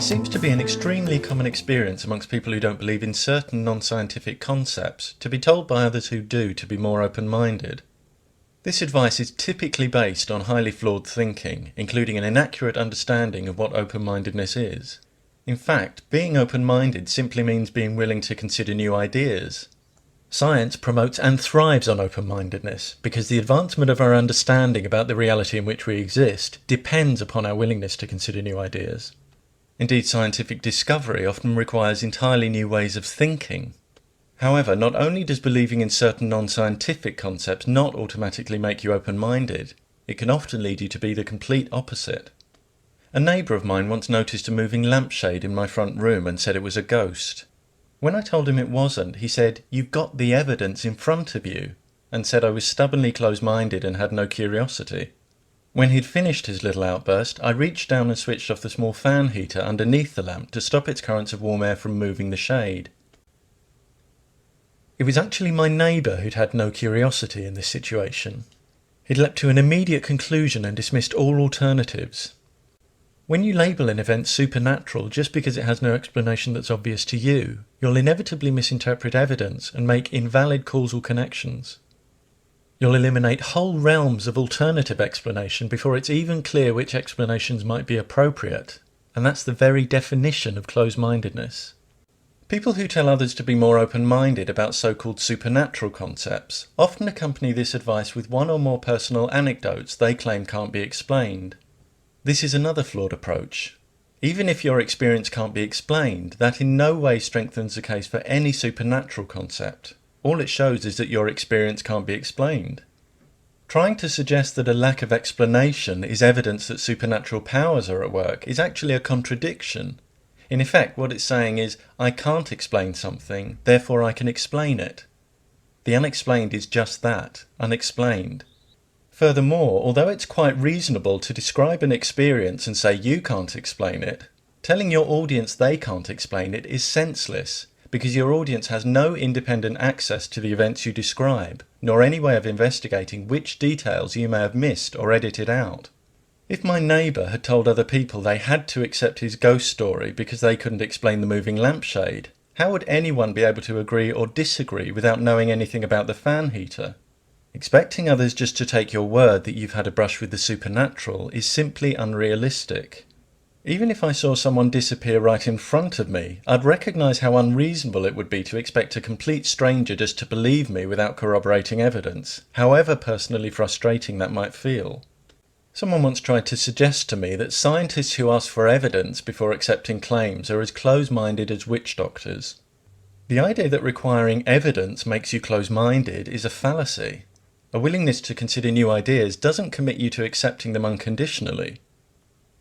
It seems to be an extremely common experience amongst people who don't believe in certain non-scientific concepts to be told by others who do to be more open-minded. This advice is typically based on highly flawed thinking, including an inaccurate understanding of what open-mindedness is. In fact, being open-minded simply means being willing to consider new ideas. Science promotes and thrives on open-mindedness because the advancement of our understanding about the reality in which we exist depends upon our willingness to consider new ideas. Indeed, scientific discovery often requires entirely new ways of thinking. However, not only does believing in certain non-scientific concepts not automatically make you open-minded, it can often lead you to be the complete opposite. A neighbour of mine once noticed a moving lampshade in my front room and said it was a ghost. When I told him it wasn't, he said, "You've got the evidence in front of you," and said I was stubbornly close-minded and had no curiosity. When he'd finished his little outburst, I reached down and switched off the small fan heater underneath the lamp to stop its currents of warm air from moving the shade. It was actually my neighbour who'd had no curiosity in this situation. He'd leapt to an immediate conclusion and dismissed all alternatives. When you label an event supernatural just because it has no explanation that's obvious to you, you'll inevitably misinterpret evidence and make invalid causal connections. You'll eliminate whole realms of alternative explanation before it's even clear which explanations might be appropriate, and that's the very definition of close-mindedness. People who tell others to be more open-minded about so-called supernatural concepts often accompany this advice with one or more personal anecdotes they claim can't be explained. This is another flawed approach. Even if your experience can't be explained, that in no way strengthens the case for any supernatural concept. All it shows is that your experience can't be explained. Trying to suggest that a lack of explanation is evidence that supernatural powers are at work is actually a contradiction. In effect, what it's saying is, I can't explain something, therefore I can explain it. The unexplained is just that, unexplained. Furthermore, although it's quite reasonable to describe an experience and say you can't explain it, telling your audience they can't explain it is senseless, because your audience has no independent access to the events you describe, nor any way of investigating which details you may have missed or edited out. If my neighbour had told other people they had to accept his ghost story because they couldn't explain the moving lampshade, how would anyone be able to agree or disagree without knowing anything about the fan heater? Expecting others just to take your word that you've had a brush with the supernatural is simply unrealistic. Even if I saw someone disappear right in front of me, I'd recognise how unreasonable it would be to expect a complete stranger just to believe me without corroborating evidence, however personally frustrating that might feel. Someone once tried to suggest to me that scientists who ask for evidence before accepting claims are as close-minded as witch doctors. The idea that requiring evidence makes you close-minded is a fallacy. A willingness to consider new ideas doesn't commit you to accepting them unconditionally.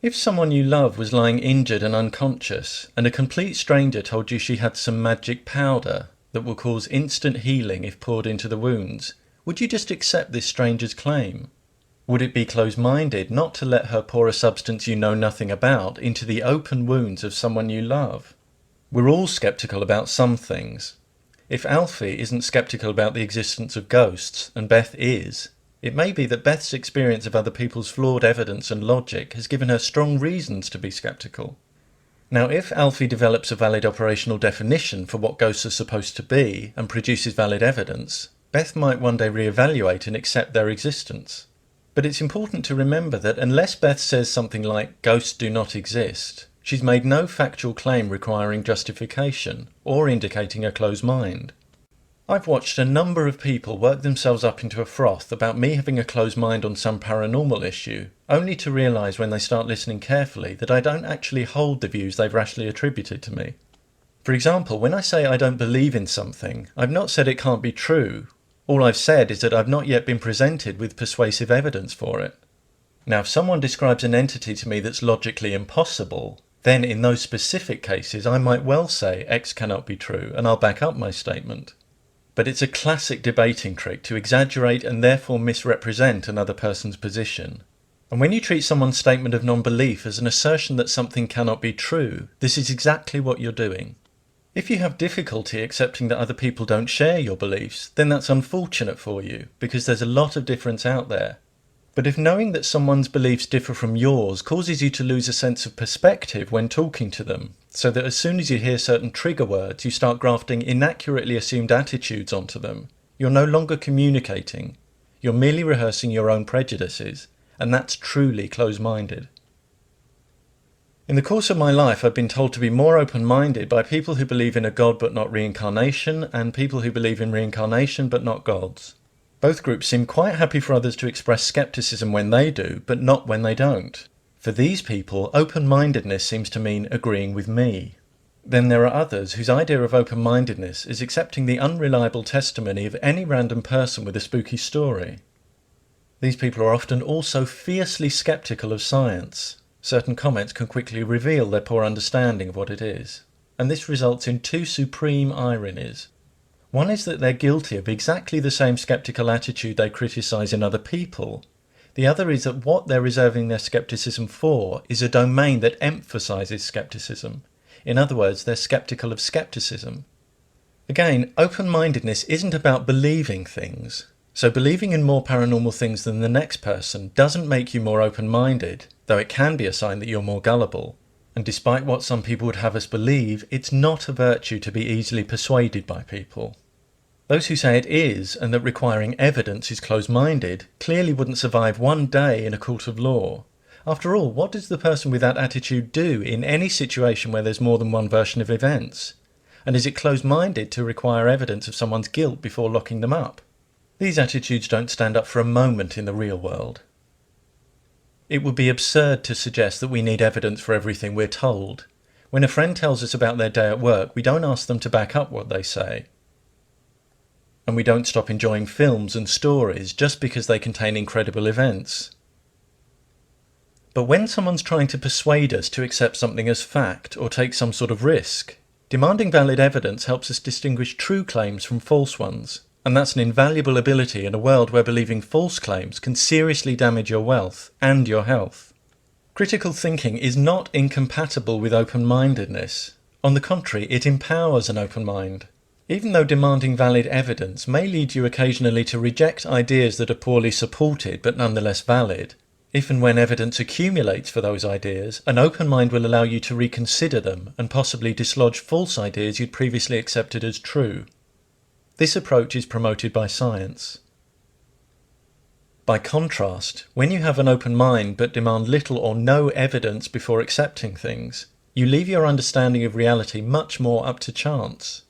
If someone you love was lying injured and unconscious, and a complete stranger told you she had some magic powder that will cause instant healing if poured into the wounds, would you just accept this stranger's claim? Would it be close-minded not to let her pour a substance you know nothing about into the open wounds of someone you love? We're all sceptical about some things. If Alfie isn't sceptical about the existence of ghosts, and Beth is, it may be that Beth's experience of other people's flawed evidence and logic has given her strong reasons to be sceptical. Now, if Alfie develops a valid operational definition for what ghosts are supposed to be and produces valid evidence, Beth might one day reevaluate and accept their existence. But it's important to remember that unless Beth says something like, "Ghosts do not exist," she's made no factual claim requiring justification or indicating a closed mind. I've watched a number of people work themselves up into a froth about me having a closed mind on some paranormal issue, only to realise when they start listening carefully that I don't actually hold the views they've rashly attributed to me. For example, when I say I don't believe in something, I've not said it can't be true. All I've said is that I've not yet been presented with persuasive evidence for it. Now, if someone describes an entity to me that's logically impossible, then in those specific cases I might well say X cannot be true, and I'll back up my statement. But it's a classic debating trick to exaggerate and therefore misrepresent another person's position. And when you treat someone's statement of non-belief as an assertion that something cannot be true, this is exactly what you're doing. If you have difficulty accepting that other people don't share your beliefs, then that's unfortunate for you, because there's a lot of difference out there. But if knowing that someone's beliefs differ from yours causes you to lose a sense of perspective when talking to them, so that as soon as you hear certain trigger words, you start grafting inaccurately assumed attitudes onto them, you're no longer communicating. You're merely rehearsing your own prejudices, and that's truly close-minded. In the course of my life, I've been told to be more open-minded by people who believe in a God but not reincarnation, and people who believe in reincarnation but not gods. Both groups seem quite happy for others to express skepticism when they do, but not when they don't. For these people, open-mindedness seems to mean agreeing with me. Then there are others whose idea of open-mindedness is accepting the unreliable testimony of any random person with a spooky story. These people are often also fiercely skeptical of science. Certain comments can quickly reveal their poor understanding of what it is. And this results in two supreme ironies. One is that they're guilty of exactly the same skeptical attitude they criticise in other people. The other is that what they're reserving their skepticism for is a domain that emphasises skepticism. In other words, they're skeptical of skepticism. Again, open-mindedness isn't about believing things. So believing in more paranormal things than the next person doesn't make you more open-minded, though it can be a sign that you're more gullible. And despite what some people would have us believe, it's not a virtue to be easily persuaded by people. Those who say it is, and that requiring evidence is close-minded, clearly wouldn't survive one day in a court of law. After all, what does the person with that attitude do in any situation where there's more than one version of events? And is it close-minded to require evidence of someone's guilt before locking them up? These attitudes don't stand up for a moment in the real world. It would be absurd to suggest that we need evidence for everything we're told. When a friend tells us about their day at work, we don't ask them to back up what they say. And we don't stop enjoying films and stories just because they contain incredible events. But when someone's trying to persuade us to accept something as fact or take some sort of risk, demanding valid evidence helps us distinguish true claims from false ones. And that's an invaluable ability in a world where believing false claims can seriously damage your wealth and your health. Critical thinking is not incompatible with open-mindedness. On the contrary, it empowers an open mind. Even though demanding valid evidence may lead you occasionally to reject ideas that are poorly supported but nonetheless valid, if and when evidence accumulates for those ideas, an open mind will allow you to reconsider them and possibly dislodge false ideas you'd previously accepted as true. This approach is promoted by science. By contrast, when you have an open mind but demand little or no evidence before accepting things, you leave your understanding of reality much more up to chance.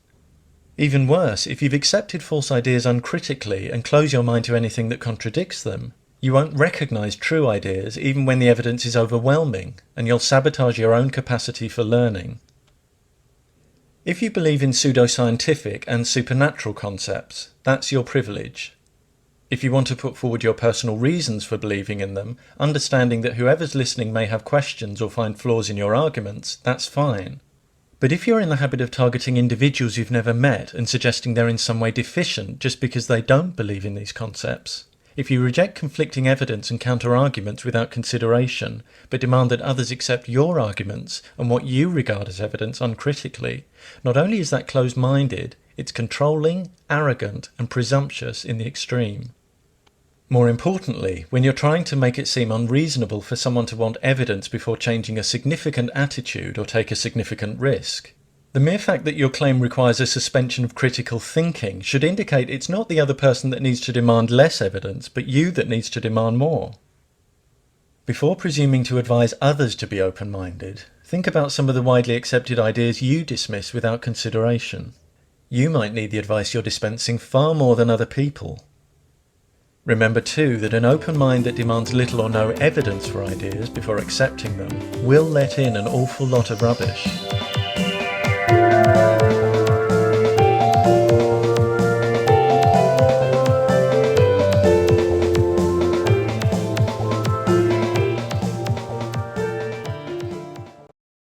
Even worse, if you've accepted false ideas uncritically and close your mind to anything that contradicts them, you won't recognise true ideas even when the evidence is overwhelming, and you'll sabotage your own capacity for learning. If you believe in pseudoscientific and supernatural concepts, that's your privilege. If you want to put forward your personal reasons for believing in them, understanding that whoever's listening may have questions or find flaws in your arguments, that's fine. But if you're in the habit of targeting individuals you've never met and suggesting they're in some way deficient just because they don't believe in these concepts, if you reject conflicting evidence and counter-arguments without consideration, but demand that others accept your arguments and what you regard as evidence uncritically, not only is that closed-minded, it's controlling, arrogant, and presumptuous in the extreme. More importantly, when you're trying to make it seem unreasonable for someone to want evidence before changing a significant attitude or take a significant risk, the mere fact that your claim requires a suspension of critical thinking should indicate it's not the other person that needs to demand less evidence, but you that needs to demand more. Before presuming to advise others to be open-minded, think about some of the widely accepted ideas you dismiss without consideration. You might need the advice you're dispensing far more than other people. Remember too that an open mind that demands little or no evidence for ideas before accepting them will let in an awful lot of rubbish.